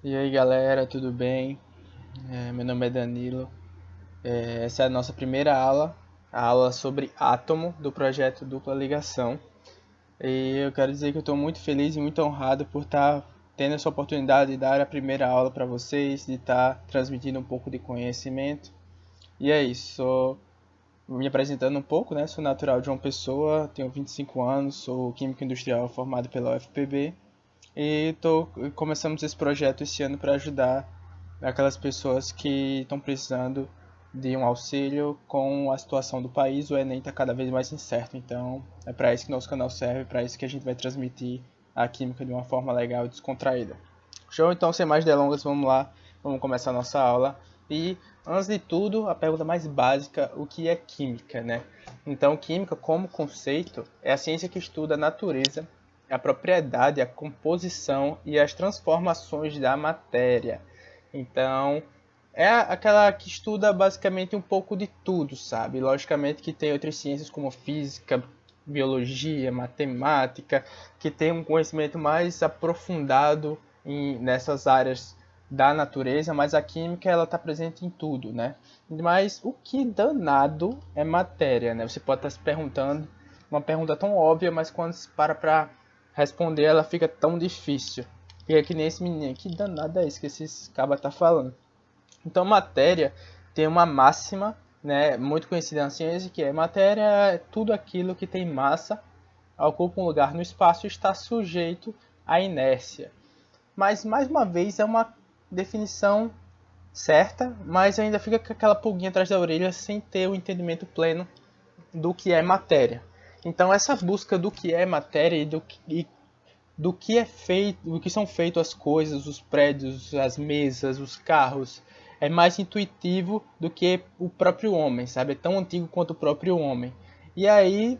E aí galera, tudo bem? Meu nome é Danilo. Essa é a nossa primeira aula, a aula sobre átomo do projeto Dupla Ligação. E eu quero dizer que eu estou muito feliz e muito honrado por estar tendo essa oportunidade de dar a primeira aula para vocês, de estar transmitindo um pouco de conhecimento. E é isso, sou me apresentando um pouco, né? Sou natural de João Pessoa, tenho 25 anos, sou químico industrial formado pela UFPB. Começamos esse projeto esse ano para ajudar aquelas pessoas que estão precisando de um auxílio com a situação do país. O Enem está cada vez mais incerto, então é para isso que nosso canal serve, para isso que a gente vai transmitir a química de uma forma legal e descontraída. Show? Então, sem mais delongas, vamos lá, vamos começar a nossa aula. E, antes de tudo, a pergunta mais básica, o que é química, né? Então, química, como conceito, é a ciência que estuda a natureza, a propriedade, a composição e as transformações da matéria. Então, é aquela que estuda basicamente um pouco de tudo, sabe? Logicamente que tem outras ciências como física, biologia, matemática, que tem um conhecimento mais aprofundado nessas áreas da natureza, mas a química ela está presente em tudo, né? Mas o que danado é matéria, né? Você pode estar se perguntando uma pergunta tão óbvia, mas quando se para responder ela fica tão difícil. E é que nem esse menino, que danado é isso que esse caba tá falando? Então, matéria tem uma máxima, né, muito conhecida na ciência, que é matéria é tudo aquilo que tem massa, ocupa um lugar no espaço e está sujeito à inércia. Mas, mais uma vez, é uma definição certa, mas ainda fica com aquela pulguinha atrás da orelha sem ter o entendimento pleno do que é matéria. Então, essa busca do que é matéria do que é feito, do que são feitas as coisas, os prédios, as mesas, os carros, é mais intuitivo do que o próprio homem, sabe? É tão antigo quanto o próprio homem. E aí,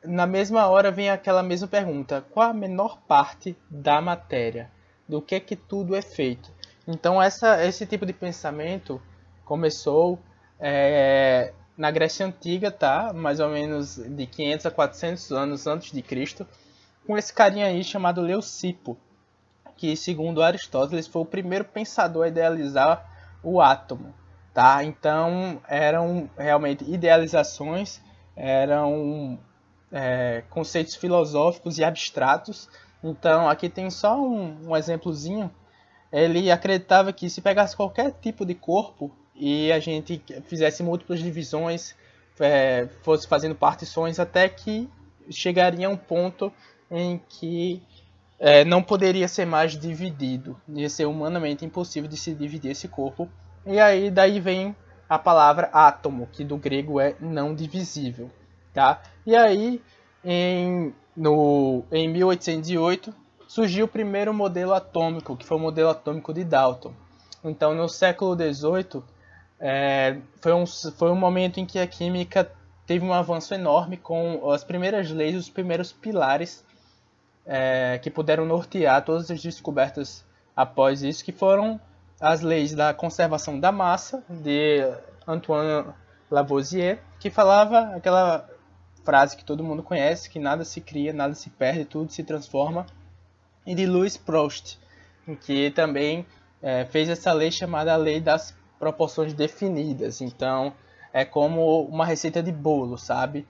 na mesma hora vem aquela mesma pergunta: qual a menor parte da matéria? Do que tudo é feito? Então esse tipo de pensamento começou na Grécia Antiga, tá? Mais ou menos de 500 a 400 anos antes de Cristo, com esse carinha aí chamado Leucipo, que segundo Aristóteles foi o primeiro pensador a idealizar o átomo, tá? Então eram realmente idealizações, eram conceitos filosóficos e abstratos. Então aqui tem só um exemplozinho. Ele acreditava que se pegasse qualquer tipo de corpo e a gente fizesse múltiplas divisões, fosse fazendo partições até que chegaria a um ponto em que não poderia ser mais dividido. Ia ser humanamente impossível de se dividir esse corpo. E aí daí vem a palavra átomo, que do grego é não divisível. Tá? E aí, em 1808, surgiu o primeiro modelo atômico, que foi o modelo atômico de Dalton. Então, no século XVIII, foi um momento em que a química teve um avanço enorme com as primeiras leis, os primeiros pilares que puderam nortear todas as descobertas após isso, que foram as leis da conservação da massa, de Antoine Lavoisier, que falava aquela frase que todo mundo conhece, que nada se cria, nada se perde, tudo se transforma, e de Louis Proust, que também fez essa lei chamada Lei das Proporções Definidas. Então, é como uma receita de bolo, sabe?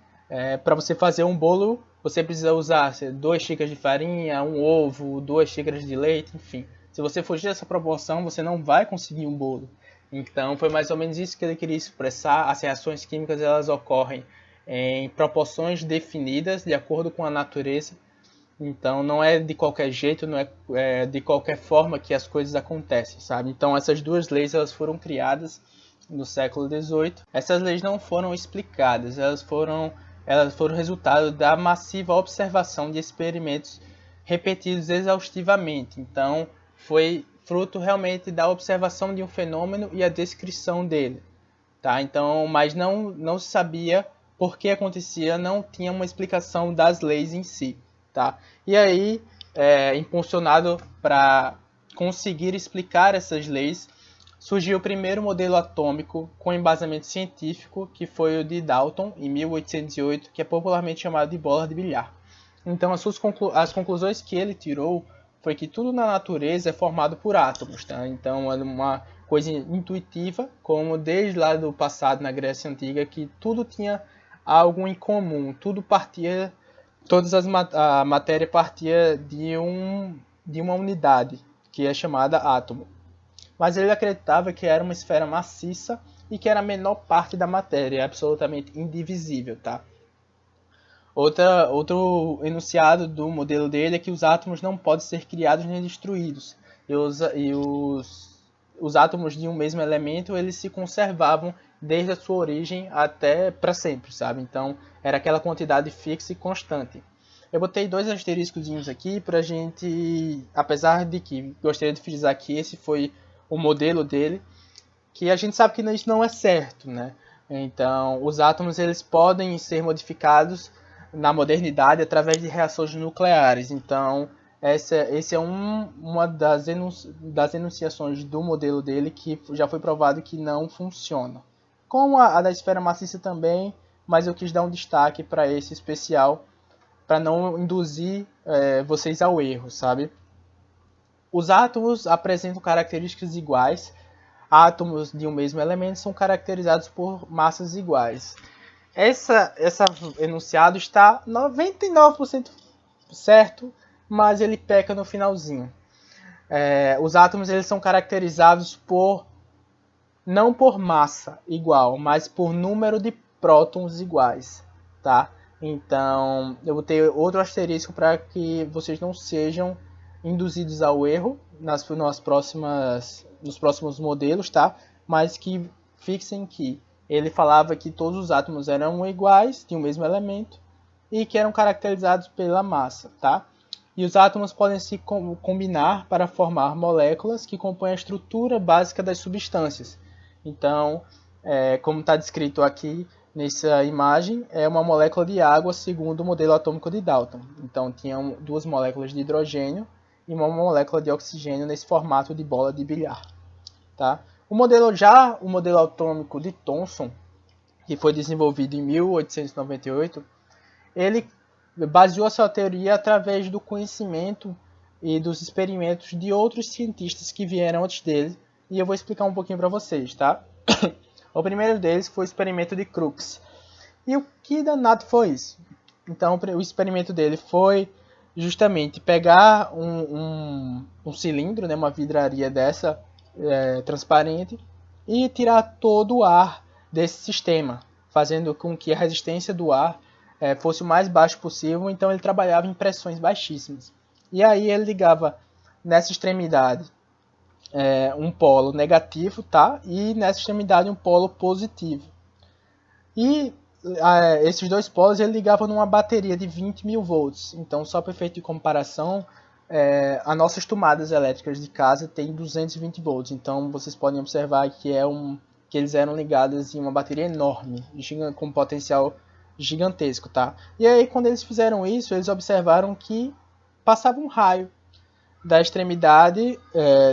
Para você fazer um bolo, você precisa usar 2 xícaras de farinha, um ovo, 2 xícaras de leite, enfim. Se você fugir dessa proporção, você não vai conseguir um bolo. Então, foi mais ou menos isso que ele queria expressar. As reações químicas elas ocorrem em proporções definidas, de acordo com a natureza. Então não é de qualquer jeito, não é de qualquer forma que as coisas acontecem, sabe? Então essas duas leis elas foram criadas no século XVIII. Essas leis não foram explicadas, elas foram resultado da massiva observação de experimentos repetidos exaustivamente. Então foi fruto realmente da observação de um fenômeno e a descrição dele, tá? Então, mas não se sabia por que acontecia, não tinha uma explicação das leis em si, tá? E aí, impulsionado para conseguir explicar essas leis, surgiu o primeiro modelo atômico com embasamento científico, que foi o de Dalton, em 1808, que é popularmente chamado de bola de bilhar. Então, as conclusões que ele tirou foi que tudo na natureza é formado por átomos, tá? Então é uma coisa intuitiva, como desde lá do passado na Grécia Antiga, que tudo tinha algo em comum, tudo partia, a matéria partia de uma unidade, que é chamada átomo. Mas ele acreditava que era uma esfera maciça e que era a menor parte da matéria, absolutamente indivisível, tá? Outro enunciado do modelo dele é que os átomos não podem ser criados nem destruídos. Os átomos de um mesmo elemento, eles se conservavam desde a sua origem até para sempre, sabe? Então, era aquela quantidade fixa e constante. Eu botei 2 asteriscozinhos aqui para a gente, apesar de que gostaria de frisar que esse foi o modelo dele, que a gente sabe que isso não é certo, né? Então, os átomos eles podem ser modificados na modernidade através de reações nucleares. Então, esse é uma das enunciações do modelo dele que já foi provado que não funciona. Como a da esfera maciça também, mas eu quis dar um destaque para esse especial, para não induzir vocês ao erro, sabe? Os átomos apresentam características iguais. Átomos de um mesmo elemento são caracterizados por massas iguais. Esse enunciado está 99% certo, mas ele peca no finalzinho. Os átomos eles são caracterizados não por massa igual, mas por número de prótons iguais, tá? Então, eu vou ter outro asterisco para que vocês não sejam induzidos ao erro nos próximos modelos, tá? Mas que fixem que ele falava que todos os átomos eram iguais, tinham o mesmo elemento, e que eram caracterizados pela massa, tá? E os átomos podem se combinar para formar moléculas que compõem a estrutura básica das substâncias. Então, como está descrito aqui nessa imagem, é uma molécula de água segundo o modelo atômico de Dalton. Então, tinham 2 moléculas de hidrogênio e uma molécula de oxigênio nesse formato de bola de bilhar, tá? O modelo atômico de Thomson, que foi desenvolvido em 1898, ele baseou a sua teoria através do conhecimento e dos experimentos de outros cientistas que vieram antes dele, e eu vou explicar um pouquinho para vocês, tá? O primeiro deles foi o experimento de Crookes. E o que danado foi isso? Então, o experimento dele foi justamente pegar um cilindro, né, uma vidraria dessa, transparente, e tirar todo o ar desse sistema, fazendo com que a resistência do ar fosse o mais baixo possível. Então ele trabalhava em pressões baixíssimas. E aí ele ligava nessa extremidade um polo negativo, tá? E nessa extremidade um polo positivo. E esses 2 polos ele ligava numa bateria de 20.000 volts. Então, só para efeito de comparação, as nossas tomadas elétricas de casa têm 220 volts. Então, vocês podem observar que que eles eram ligados em uma bateria enorme, com potencial gigantesco, tá? E aí, quando eles fizeram isso, eles observaram que passava um raio da extremidade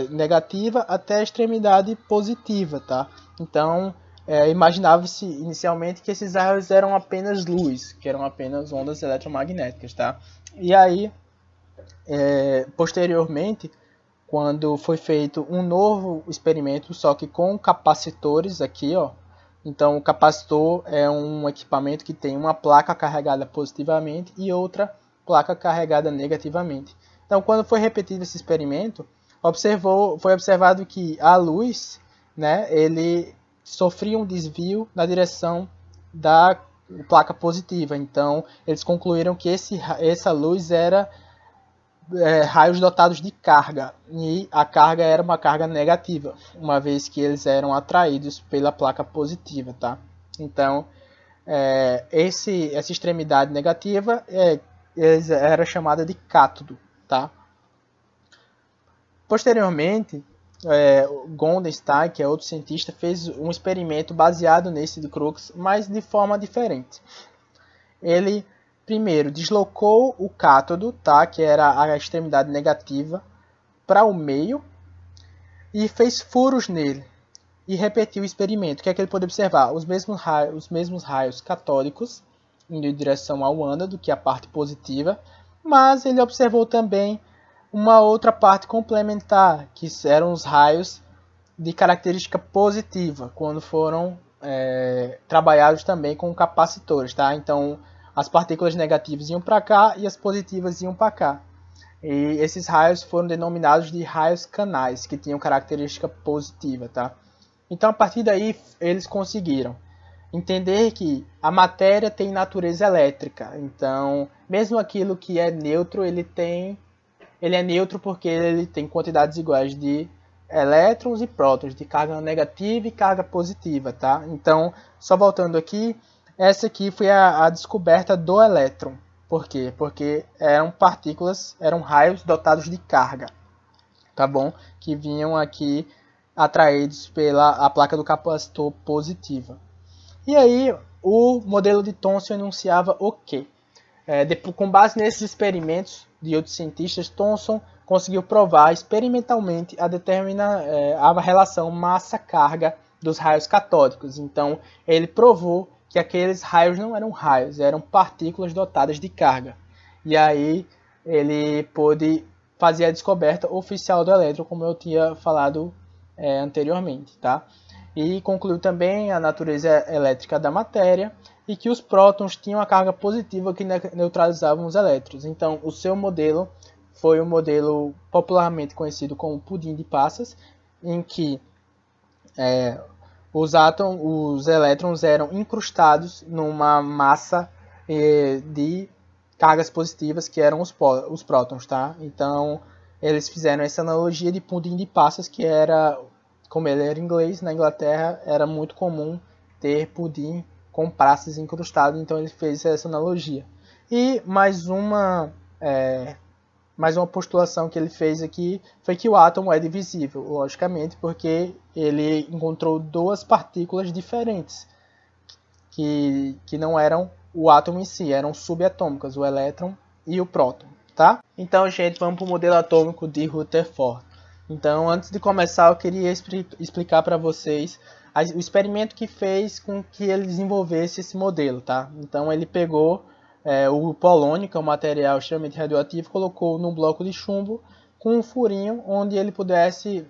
negativa até a extremidade positiva, tá? Então, imaginava-se inicialmente que esses raios eram apenas luz, que eram apenas ondas eletromagnéticas, tá? E aí, posteriormente, quando foi feito um novo experimento, só que com capacitores aqui, ó. Então, o capacitor é um equipamento que tem uma placa carregada positivamente e outra placa carregada negativamente. Então, quando foi repetido esse experimento, foi observado que a luz, né, ele sofria um desvio na direção da placa positiva. Então, eles concluíram que essa luz era raios dotados de carga, e a carga era uma carga negativa, uma vez que eles eram atraídos pela placa positiva, tá? Então, essa extremidade negativa era chamada de cátodo, tá? Posteriormente, Goldenstein, que é outro cientista, fez um experimento baseado nesse de Crookes, mas de forma diferente. Ele primeiro deslocou o cátodo, tá, que era a extremidade negativa, para o meio e fez furos nele e repetiu o experimento. O que é que ele pôde observar? Os mesmos raios catódicos indo em direção ao ânodo, que é a parte positiva, mas ele observou também uma outra parte complementar, que eram os raios de característica positiva, quando foram trabalhados também com capacitores, tá? Então, as partículas negativas iam para cá e as positivas iam para cá. E esses raios foram denominados de raios canais, que tinham característica positiva, tá? Então, a partir daí, eles conseguiram entender que a matéria tem natureza elétrica. Então, mesmo aquilo que é neutro, ele é neutro porque ele tem quantidades iguais de elétrons e prótons, de carga negativa e carga positiva, tá? Então, só voltando aqui, essa aqui foi a descoberta do elétron. Por quê? Porque eram partículas, eram raios dotados de carga, tá bom? Que vinham aqui atraídos pela placa do capacitor positiva. E aí, o modelo de Thomson enunciava o quê? Com base nesses experimentos de outros cientistas, Thomson conseguiu provar experimentalmente a relação massa-carga dos raios catódicos. Então, ele provou que aqueles raios não eram raios, eram partículas dotadas de carga. E aí, ele pôde fazer a descoberta oficial do elétron, como eu tinha falado anteriormente, tá? E concluiu também a natureza elétrica da matéria e que os prótons tinham a carga positiva que neutralizavam os elétrons. Então, o seu modelo foi um modelo popularmente conhecido como pudim de passas, em que os elétrons eram incrustados numa massa de cargas positivas, que eram os prótons, tá? Então, eles fizeram essa analogia de pudim de passas, que era, como ele era inglês, na Inglaterra era muito comum ter pudim com praças incrustado, então ele fez essa analogia. E mais uma postulação que ele fez aqui foi que o átomo é divisível, logicamente, porque ele encontrou duas partículas diferentes, que não eram o átomo em si, eram subatômicas, o elétron e o próton, tá? Então, gente, vamos para o modelo atômico de Rutherford. Então, antes de começar, eu queria explicar para vocês o experimento que fez com que ele desenvolvesse esse modelo, tá? Então, ele pegou o polônio, que é um material extremamente radioativo, colocou num bloco de chumbo com um furinho onde ele pudesse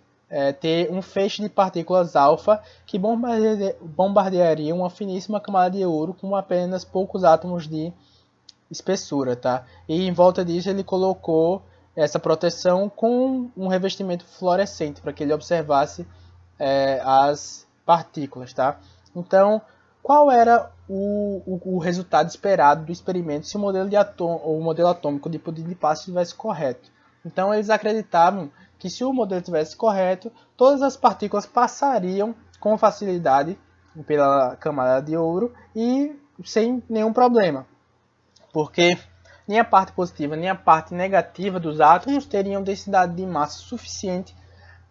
ter um feixe de partículas alfa que bombardearia uma finíssima camada de ouro com apenas poucos átomos de espessura, tá? E em volta disso ele colocou essa proteção com um revestimento fluorescente para que ele observasse as partículas, tá? Então, qual era o resultado esperado do experimento se o modelo atômico de pudim de passas estivesse correto? Então, eles acreditavam que se o modelo estivesse correto, todas as partículas passariam com facilidade pela camada de ouro e sem nenhum problema, porque nem a parte positiva nem a parte negativa dos átomos teriam densidade de massa suficiente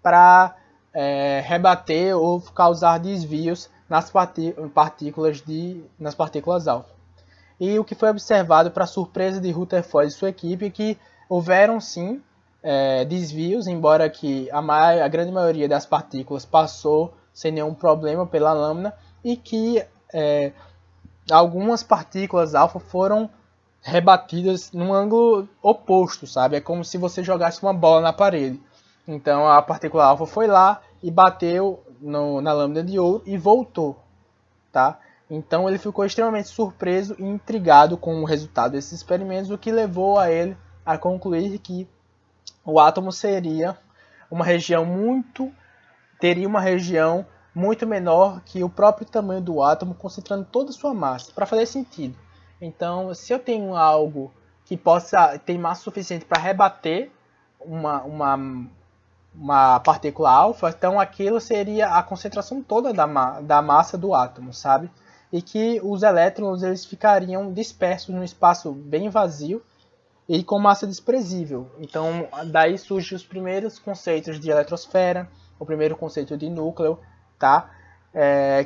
para rebater ou causar desvios nas partículas alfa. E o que foi observado, para surpresa de Rutherford e sua equipe, é que houveram sim desvios, embora que a grande maioria das partículas passou sem nenhum problema pela lâmina, e que algumas partículas alfa foram rebatidas num ângulo oposto, sabe? É como se você jogasse uma bola na parede. Então a partícula alfa foi lá e bateu na lâmina de ouro e voltou, tá? Então ele ficou extremamente surpreso e intrigado com o resultado desses experimentos, o que levou a ele a concluir que o átomo teria uma região muito menor que o próprio tamanho do átomo, concentrando toda a sua massa, para fazer sentido. Então, se eu tenho algo que possa ter massa suficiente para rebater uma partícula alfa, então aquilo seria a concentração toda da massa do átomo, sabe? E que os elétrons eles ficariam dispersos num espaço bem vazio e com massa desprezível. Então, daí surgem os primeiros conceitos de eletrosfera, o primeiro conceito de núcleo, tá?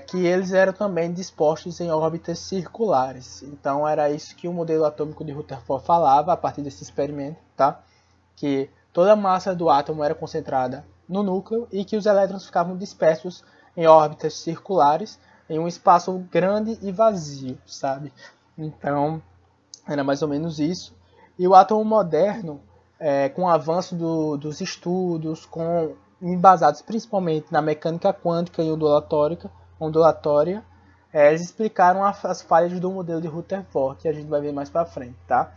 Que eles eram também dispostos em órbitas circulares. Então, era isso que o modelo atômico de Rutherford falava a partir desse experimento, tá? Que toda a massa do átomo era concentrada no núcleo e que os elétrons ficavam dispersos em órbitas circulares em um espaço grande e vazio, sabe? Então, era mais ou menos isso. E o átomo moderno, com o avanço dos estudos, embasados principalmente na mecânica quântica e ondulatória, eles explicaram as falhas do modelo de Rutherford, que a gente vai ver mais para frente, tá?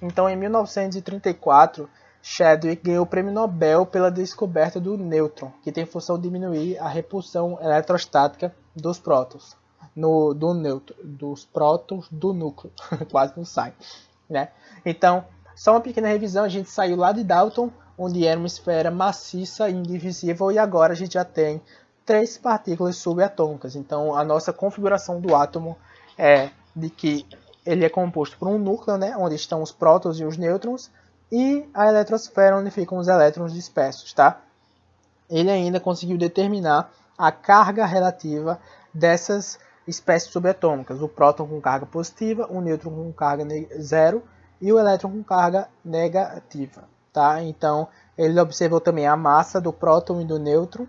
Então, em 1934, Chadwick ganhou o prêmio Nobel pela descoberta do nêutron, que tem função de diminuir a repulsão eletrostática dos prótons, dos prótons do núcleo, quase não sai, né? Então, só uma pequena revisão, a gente saiu lá de Dalton, onde era uma esfera maciça e indivisível, e agora a gente já tem 3 partículas subatômicas. Então, a nossa configuração do átomo é de que ele é composto por um núcleo, né, onde estão os prótons e os nêutrons, e a eletrosfera, onde ficam os elétrons dispersos, tá? Ele ainda conseguiu determinar a carga relativa dessas espécies subatômicas, o próton com carga positiva, o nêutron com carga zero e o elétron com carga negativa, tá? Então, ele observou também a massa do próton e do nêutron,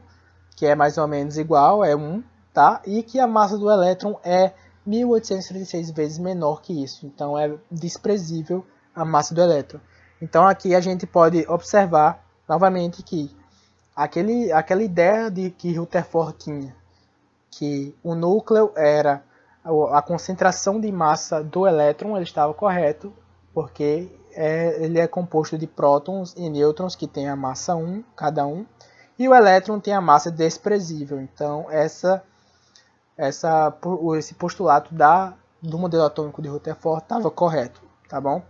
que é mais ou menos igual, é 1, tá? E que a massa do elétron é 1836 vezes menor que isso. Então, é desprezível a massa do elétron. Então, aqui a gente pode observar novamente que aquela ideia de que Rutherford tinha, que o núcleo era a concentração de massa do elétron, ele estava correto, porque ele é composto de prótons e nêutrons, que tem a massa 1, cada um, e o elétron tem a massa desprezível. Então, esse postulado do modelo atômico de Rutherford estava correto, tá bom?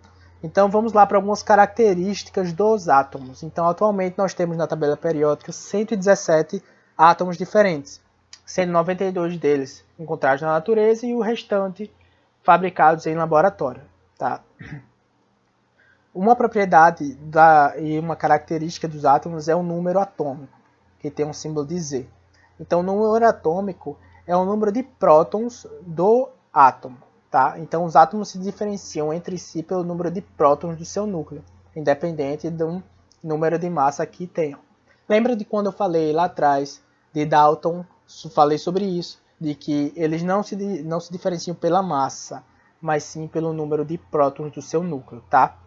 Então, vamos lá para algumas características dos átomos. Então, atualmente, nós temos na tabela periódica 117 átomos diferentes, sendo 92 deles encontrados na natureza e o restante fabricados em laboratório, tá? Uma propriedade e uma característica dos átomos é o número atômico, que tem um símbolo de Z. Então, o número atômico é o número de prótons do átomo, tá? Então, os átomos se diferenciam entre si pelo número de prótons do seu núcleo, independente do número de massa que tenham. Lembra de quando eu falei lá atrás de Dalton, falei sobre isso, de que eles não se diferenciam pela massa, mas sim pelo número de prótons do seu núcleo, tá?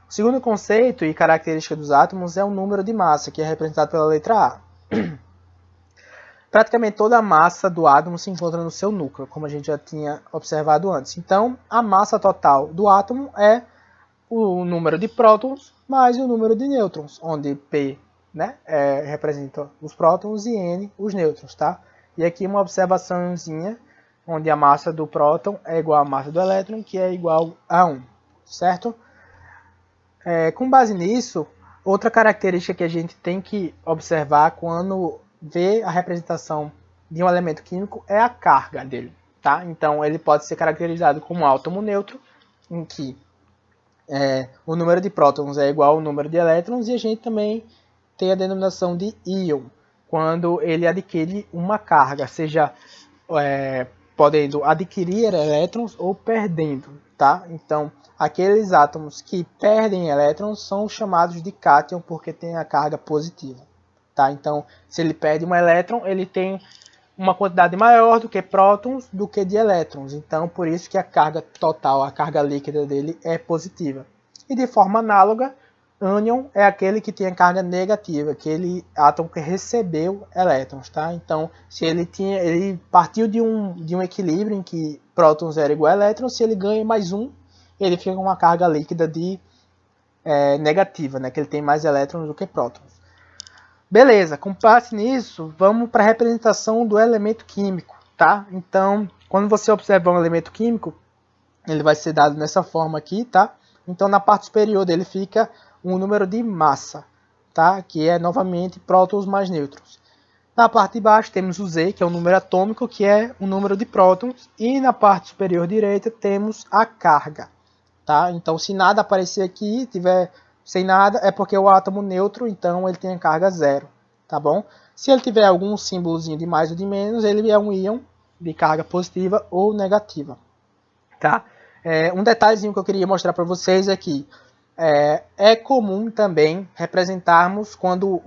O segundo conceito e característica dos átomos é o número de massa, que é representado pela letra A. Praticamente toda a massa do átomo se encontra no seu núcleo, como a gente já tinha observado antes. Então, a massa total do átomo é o número de prótons mais o número de nêutrons, onde P, né, representa os prótons e N os nêutrons, tá? E aqui uma observaçãozinha, onde a massa do próton é igual à massa do elétron, que é igual a 1, certo? Com base nisso, outra característica que a gente tem que observar quando vê a representação de um elemento químico é a carga dele, tá? Então, ele pode ser caracterizado como um átomo neutro, em que o número de prótons é igual ao número de elétrons, e a gente também tem a denominação de íon, quando ele adquire uma carga, seja podendo adquirir elétrons ou perdendo, tá? Então, aqueles átomos que perdem elétrons são chamados de cátion porque tem a carga positiva, tá? Então, se ele perde um elétron, ele tem uma quantidade maior do que prótons do que de elétrons. Então, por isso que a carga total, a carga líquida dele é positiva. E de forma análoga, ânion é aquele que tem a carga negativa, aquele átomo que recebeu elétrons, tá? Então, se ele partiu de um equilíbrio em que prótons era igual a elétrons, se ele ganha mais um, ele fica com uma carga líquida negativa, né? Que ele tem mais elétrons do que prótons. Beleza, com base nisso, vamos para a representação do elemento químico, tá? Então, quando você observar um elemento químico, ele vai ser dado nessa forma aqui, tá? Então, na parte superior dele fica um número de massa, tá? Que é, novamente, prótons mais nêutrons. Na parte de baixo temos o Z, que é o número atômico, que é o número de prótons. E na parte superior direita temos a carga, tá? Então, se nada aparecer aqui, tiver sem nada, é porque o átomo neutro, então ele tem a carga zero, tá bom? Se ele tiver algum símbolozinho de mais ou de menos, ele é um íon de carga positiva ou negativa, tá? Um detalhezinho que eu queria mostrar para vocês é que é comum também representarmos quando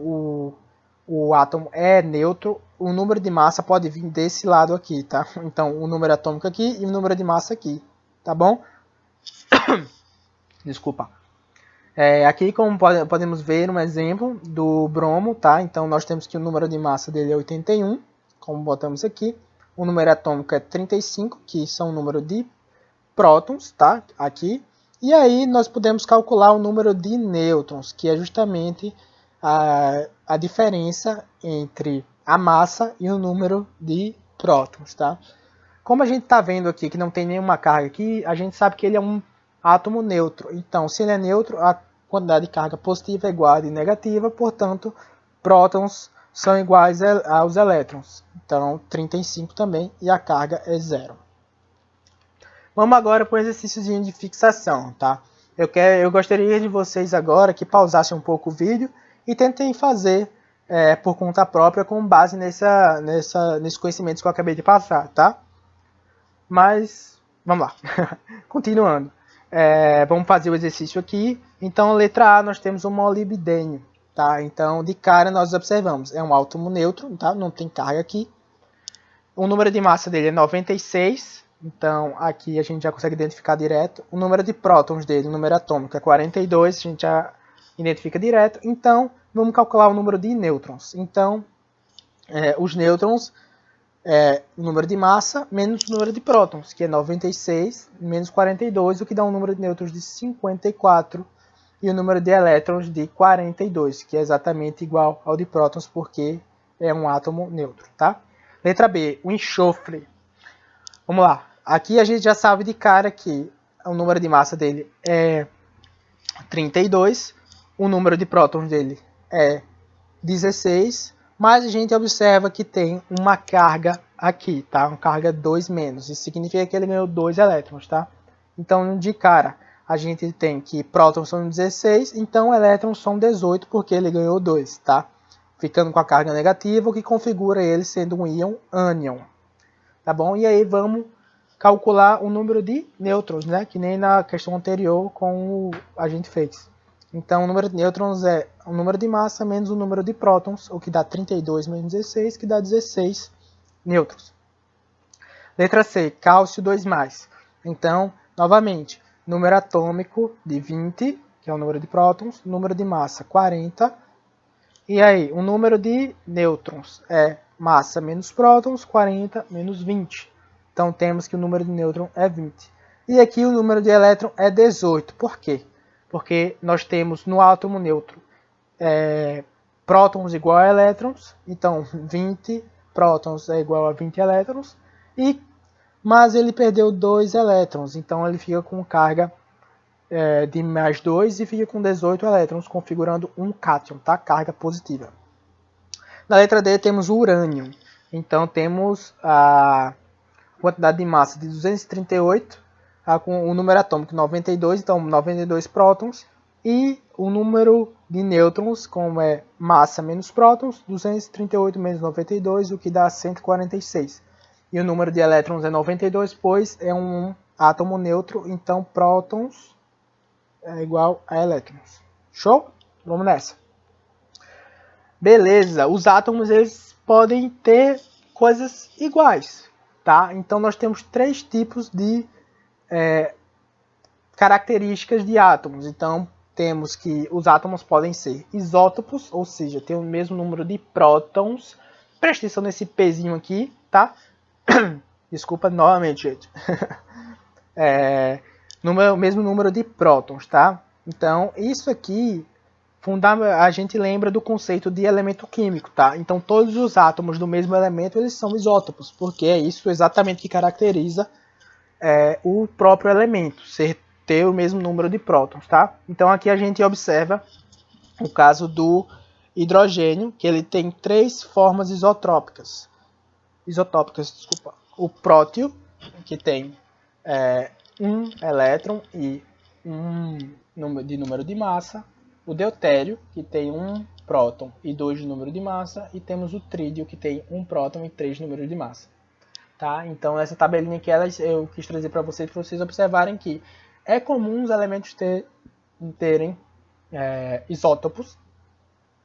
o átomo é neutro, o número de massa pode vir desse lado aqui, tá? Então, o número atômico aqui e o número de massa aqui, tá bom? Desculpa. Aqui, como podemos ver, um exemplo do bromo, tá? Então, nós temos que o número de massa dele é 81, como botamos aqui. O número atômico é 35, que são o número de prótons, tá? Aqui. E aí, nós podemos calcular o número de nêutrons, que é justamente a diferença entre a massa e o número de prótons, tá? Como a gente está vendo aqui que não tem nenhuma carga aqui, a gente sabe que ele é um átomo neutro. Então, se ele é neutro, a quantidade de carga positiva é igual a de negativa, portanto, prótons são iguais aos elétrons. Então, 35 também, e a carga é zero. Vamos agora para o exercíciozinho de fixação, tá? Eu gostaria de vocês agora que pausassem um pouco o vídeo e tentem fazer por conta própria com base nesses conhecimentos que eu acabei de passar, tá? Mas, vamos lá. Continuando. Vamos fazer o exercício aqui. Então, letra A, nós temos o molibdênio, tá? Então, de cara, nós observamos. É um átomo neutro, tá? Não tem carga aqui. O número de massa dele é 96. Então, aqui a gente já consegue identificar direto. O número de prótons dele, o número atômico, é 42. A gente já identifica direto. Então, vamos calcular o número de nêutrons. Então, os nêutrons o número de massa menos o número de prótons, que é 96 menos 42, o que dá um número de nêutrons de 54 e o número de elétrons de 42, que é exatamente igual ao de prótons, porque é um átomo neutro, tá? Letra B, o enxofre. Vamos lá. Aqui a gente já sabe de cara que o número de massa dele é 32, o número de prótons dele é 16, mas a gente observa que tem uma carga aqui, tá? Uma carga 2 menos. Isso significa que ele ganhou 2 elétrons, tá? Então, de cara, a gente tem que prótons são 16, então elétrons são 18, porque ele ganhou 2, tá? Ficando com a carga negativa, o que configura ele sendo um íon ânion. Tá bom? E aí vamos calcular o número de nêutrons, né? Que nem na questão anterior com a gente fez. Então, o número de nêutrons é o número de massa menos o número de prótons, o que dá 32 menos 16, que dá 16 nêutrons. Letra C, cálcio 2+. Então, novamente, número atômico de 20, que é o número de prótons, número de massa 40. E aí, o número de nêutrons é massa menos prótons, 40 menos 20. Então, temos que o número de nêutron é 20. E aqui o número de elétron é 18. Por quê? Porque nós temos no átomo neutro prótons igual a elétrons, então 20 prótons é igual a 20 elétrons, mas ele perdeu 2 elétrons, então ele fica com carga de mais 2 e fica com 18 elétrons, configurando um cátion, tá? Carga positiva. Na letra D temos o urânio, então temos a quantidade de massa de 238, com o número atômico 92, então 92 prótons, e o número de nêutrons, como é massa menos prótons, 238 menos 92, o que dá 146. E o número de elétrons é 92, pois é um átomo neutro, então prótons é igual a elétrons. Show? Vamos nessa. Beleza, os átomos eles podem ter coisas iguais, tá? Então nós temos 3 tipos de características de átomos. Então, temos que os átomos podem ser isótopos, ou seja, tem o mesmo número de prótons. Presta atenção nesse Pzinho aqui, tá? Desculpa novamente, gente. O mesmo número de prótons, tá? Então, isso aqui, a gente lembra do conceito de elemento químico, tá? Então, todos os átomos do mesmo elemento, eles são isótopos, porque é isso exatamente que caracteriza o próprio elemento, ter o mesmo número de prótons, tá? Então aqui a gente observa o caso do hidrogênio, que ele tem 3 formas isotópicas, desculpa. O prótio, que tem 1 elétron e 1 de número de massa. O deutério, que tem 1 próton e 2 de número de massa. E temos o trídio, que tem 1 próton e 3 números de massa. Tá? Então, essa tabelinha aqui eu quis trazer para vocês observarem que é comum os elementos terem isótopos.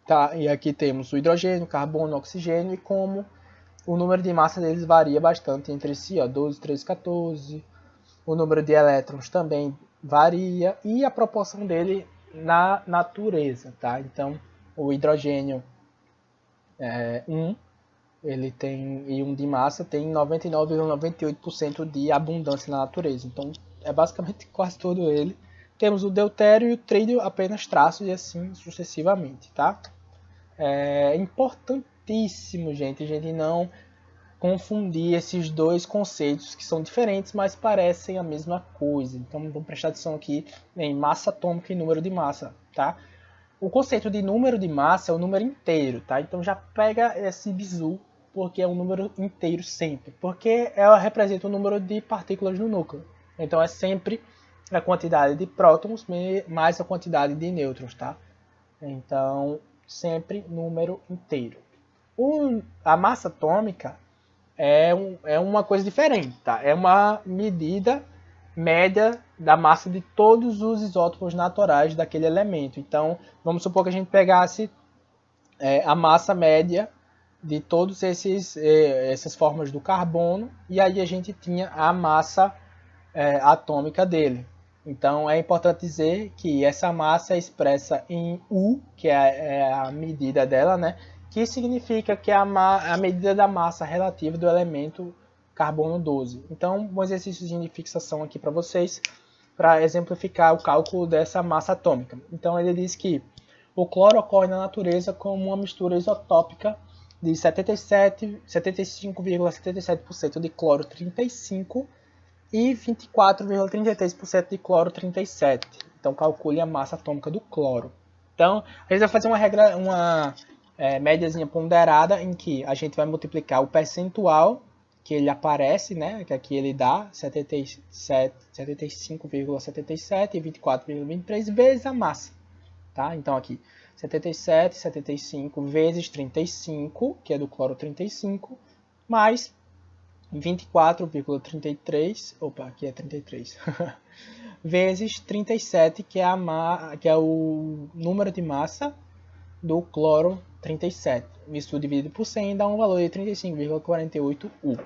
Tá? E aqui temos o hidrogênio, carbono, oxigênio, e como o número de massa deles varia bastante entre si, ó, 12, 13, 14. O número de elétrons também varia, e a proporção dele na natureza, tá? Então, o hidrogênio 1, ele tem íon de massa, tem 99,98% de abundância na natureza. Então, é basicamente quase todo ele. Temos o deutério e o trídio, apenas traços, e assim sucessivamente, tá? É importantíssimo, gente, a gente não confundir esses dois conceitos que são diferentes, mas parecem a mesma coisa. Então, vamos prestar atenção aqui em massa atômica e número de massa, tá? O conceito de número de massa é o número inteiro, tá? Então já pega esse bizu, porque é um número inteiro sempre. Porque ela representa o número de partículas no núcleo. Então é sempre a quantidade de prótons mais a quantidade de nêutrons, tá? Então, sempre número inteiro. A massa atômica é uma coisa diferente, tá? É uma medida média da massa de todos os isótopos naturais daquele elemento. Então, vamos supor que a gente pegasse a massa média de todos essas formas do carbono, e aí a gente tinha a massa atômica dele. Então, é importante dizer que essa massa é expressa em U, que é a medida dela, né? Que significa que é a medida da massa relativa do elemento carbono 12. Então, um exercício de fixação aqui para vocês, para exemplificar o cálculo dessa massa atômica. Então, ele diz que o cloro ocorre na natureza como uma mistura isotópica de 75,77% de cloro 35 e 24,33% de cloro 37. Então, calcule a massa atômica do cloro. Então, a gente vai fazer uma médiazinha ponderada em que a gente vai multiplicar o percentual que ele aparece, né, que aqui ele dá 75,77 e 24,23 vezes a massa, tá? Então aqui 77, 75 vezes 35, que é do cloro 35, mais 24,33, opa, aqui é 33, vezes 37, que é o número de massa do cloro 37. Isso dividido por 100 dá um valor de 35,48 U,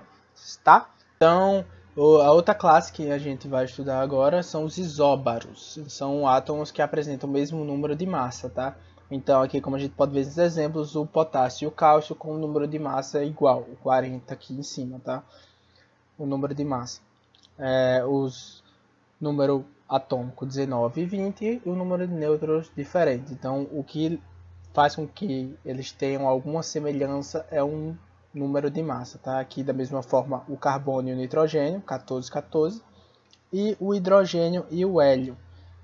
tá? Então, a outra classe que a gente vai estudar agora são os isóbaros. São átomos que apresentam o mesmo número de massa, tá? Então, aqui, como a gente pode ver nos exemplos, o potássio e o cálcio com o número de massa igual, o 40 aqui em cima, tá? O número de massa. Os número atômico 19 e 20 e o número de nêutrons diferente. Então, o que faz com que eles tenham alguma semelhança é um número de massa, tá? Aqui da mesma forma o carbono e o nitrogênio, 14, 14, e o hidrogênio e o hélio,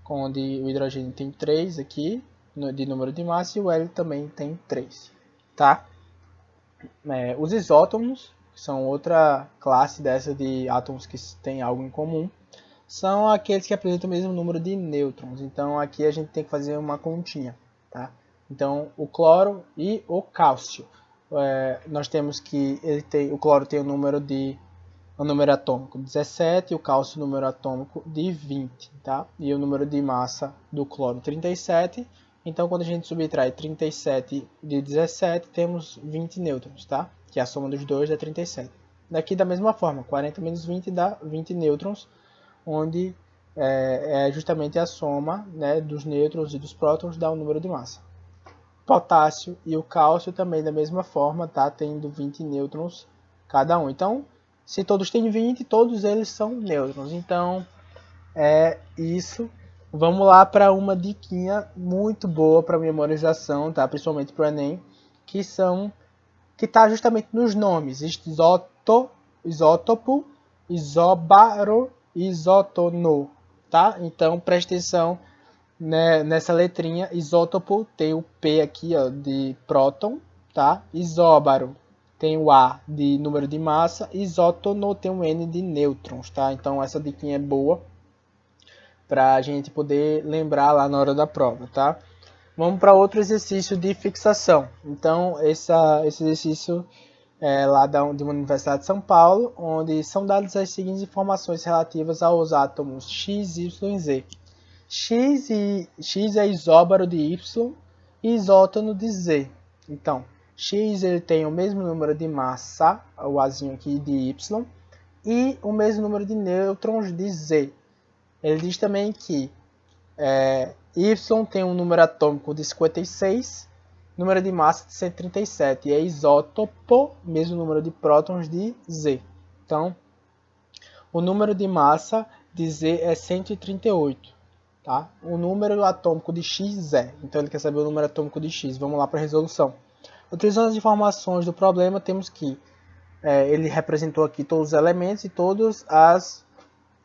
onde o hidrogênio tem 3 aqui de número de massa e o hélio também tem 3, tá? Os isótomos, que são outra classe dessa de átomos que têm algo em comum, são aqueles que apresentam o mesmo número de nêutrons. Então aqui a gente tem que fazer uma continha, tá? Então o cloro e o cálcio, nós temos que o cloro tem o número atômico 17 e o cálcio o número atômico de 20, tá? E o número de massa do cloro 37. Então quando a gente subtrai 37 de 17, temos 20 nêutrons, tá? Que a soma dos dois dá 37. Daqui da mesma forma, 40 menos 20 dá 20 nêutrons, onde é justamente a soma, né, dos nêutrons e dos prótons dá o número de massa. Potássio e o cálcio também da mesma forma, tá, tendo 20 nêutrons cada um. Então, se todos têm 20, todos eles são nêutrons. Então, é isso. Vamos lá para uma diquinha muito boa para memorização, tá, principalmente para o Enem, que está justamente nos nomes: isótopo, isóbaro, isótono, tá? Então preste atenção, né, nessa letrinha. Isótopo tem o P aqui, ó, de próton, tá? Isóbaro tem o A de número de massa, isótono tem o N de nêutrons, tá? Então essa diquinha é boa para a gente poder lembrar lá na hora da prova, tá? Vamos para outro exercício de fixação. Então esse exercício lá de uma Universidade de São Paulo, onde são dadas as seguintes informações relativas aos átomos X, Y e Z. X é isóbaro de Y e isótono de Z. Então, X ele tem o mesmo número de massa, o Azinho aqui, de Y, e o mesmo número de nêutrons de Z. Ele diz também que Y tem um número atômico de 56, número de massa de 137, e é isótopo, mesmo número de prótons de Z. Então, o número de massa de Z é 138, tá? O número atômico de X é. Então, ele quer saber o número atômico de X. Vamos lá para a resolução. Utilizando as informações do problema, temos que ele representou aqui todos os elementos e todas as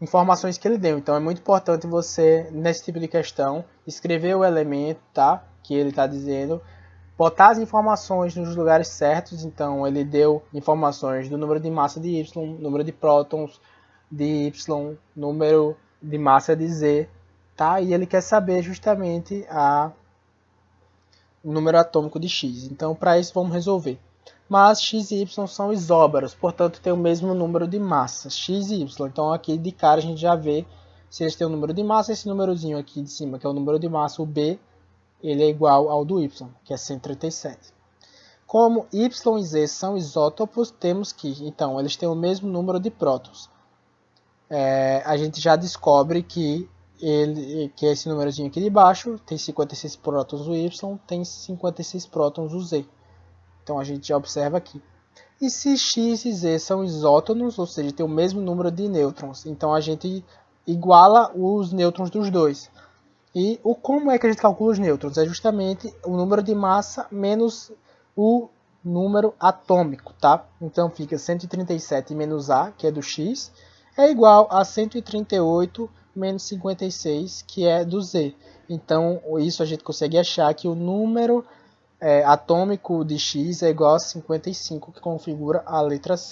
informações que ele deu. Então, é muito importante você, nesse tipo de questão, escrever o elemento, tá? Que ele está dizendo, botar as informações nos lugares certos. Então, ele deu informações do número de massa de Y, número de prótons de Y, número de massa de Z, tá? E ele quer saber justamente o número atômico de X. Então, para isso, vamos resolver. Mas X e Y são isóbaros, portanto, tem o mesmo número de massas, X e Y. Então, aqui de cara a gente já vê se eles têm o número de massa, esse númerozinho aqui de cima, que é o número de massa, o B, ele é igual ao do Y, que é 137. Como Y e Z são isótopos, temos que, então, eles têm o mesmo número de prótons. A gente já descobre que esse númerozinho aqui de baixo tem 56 prótons o Y, tem 56 prótons o Z. Então a gente já observa aqui. E se X e Z são isótonos, ou seja, tem o mesmo número de nêutrons, então a gente iguala os nêutrons dos dois. E como é que a gente calcula os nêutrons? É justamente o número de massa menos o número atômico, tá? Então fica 137 menos A, que é do X, é igual a 138 menos 56, que é do Z. Então, isso a gente consegue achar que o número atômico de X é igual a 55, que configura a letra C.